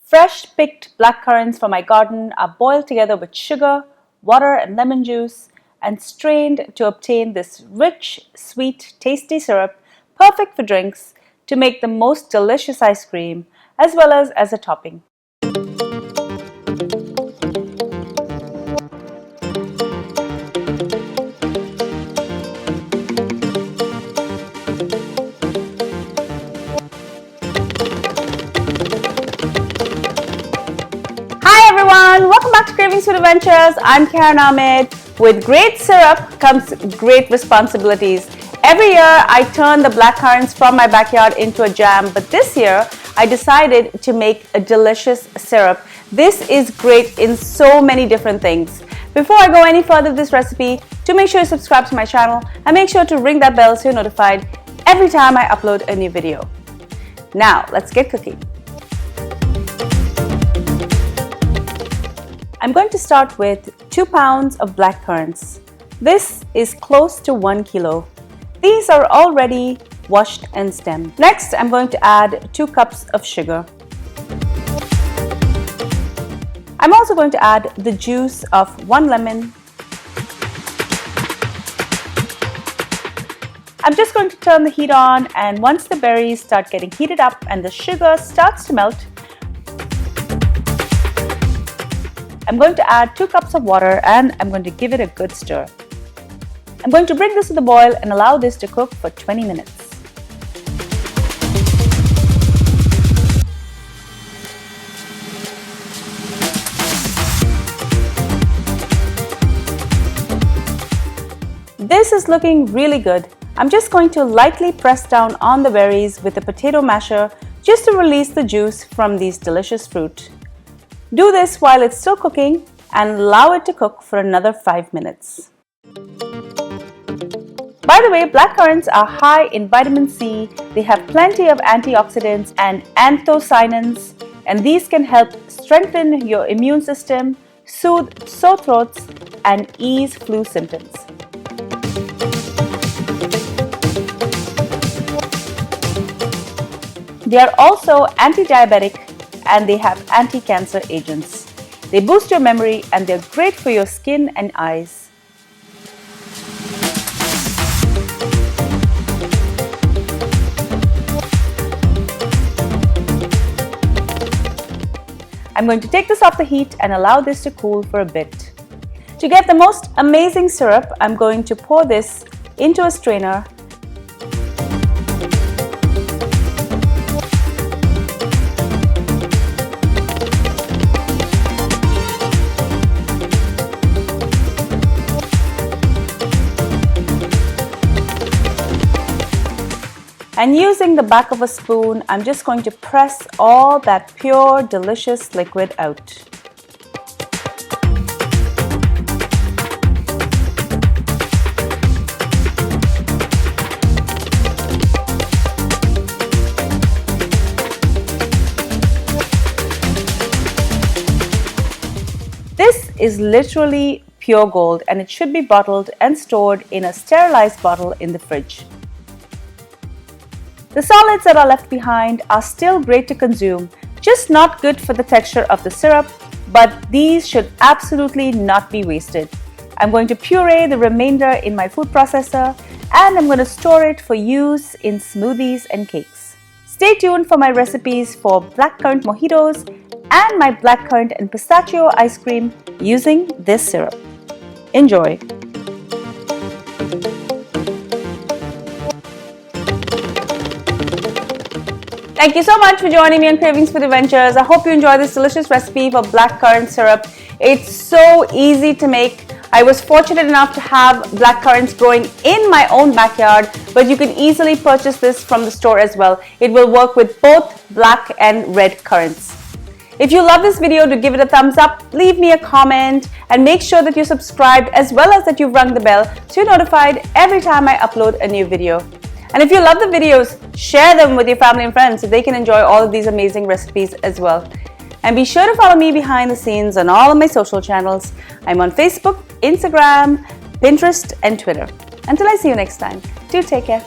Fresh picked blackcurrants from my garden are boiled together with sugar, water and lemon juice and strained to obtain this rich, sweet, tasty syrup perfect for drinks to make the most delicious ice cream as well as a topping. Hi everyone, welcome back to Cravings Food Adventures. I'm Karen Ahmed. With great syrup comes great responsibilities. Every year I turn the blackcurrants from my backyard into a jam, but this year I decided to make a delicious syrup. This is great in so many different things. Before I go any further with this recipe, do make sure you subscribe to my channel and make sure to ring that bell so you're notified every time I upload a new video. Now let's get cooking. I'm going to start with 2 pounds of blackcurrants. This is close to 1 kilo. These are already washed and stemmed. Next, I'm going to add 2 cups of sugar. I'm also going to add the juice of 1 lemon. I'm just going to turn the heat on, and once the berries start getting heated up and the sugar starts to melt, I'm going to add 2 cups of water and I'm going to give it a good stir. I'm going to bring this to the boil and allow this to cook for 20 minutes. This is looking really good. I'm just going to lightly press down on the berries with a potato masher just to release the juice from these delicious fruit. Do this while it's still cooking and allow it to cook for another 5 minutes. By the way, blackcurrants are high in vitamin C. They have plenty of antioxidants and anthocyanins, and these can help strengthen your immune system, soothe sore throats, and ease flu symptoms. They are also anti-diabetic and they have anti-cancer agents. They boost your memory and they're great for your skin and eyes. I'm going to take this off the heat and allow this to cool for a bit. To get the most amazing syrup, I'm going to pour this into a strainer. And using the back of a spoon, I'm just going to press all that pure, delicious liquid out. This is literally pure gold, and it should be bottled and stored in a sterilized bottle in the fridge. The solids that are left behind are still great to consume, just not good for the texture of the syrup, but these should absolutely not be wasted. I'm going to puree the remainder in my food processor and I'm going to store it for use in smoothies and cakes. Stay tuned for my recipes for blackcurrant mojitos and my blackcurrant and pistachio ice cream using this syrup. Enjoy! Thank you so much for joining me on Cravings Food Adventures. I hope you enjoy this delicious recipe for blackcurrant syrup. It's so easy to make. I was fortunate enough to have blackcurrants growing in my own backyard, but you can easily purchase this from the store as well. It will work with both black and red currants. If you love this video, do give it a thumbs up, leave me a comment, and make sure that you're subscribed as well as that you've rung the bell so you're notified every time I upload a new video. And if you love the videos, share them with your family and friends so they can enjoy all of these amazing recipes as well. And be sure to follow me behind the scenes on all of my social channels. I'm on Facebook, Instagram, Pinterest, and Twitter. Until I see you next time, do take care.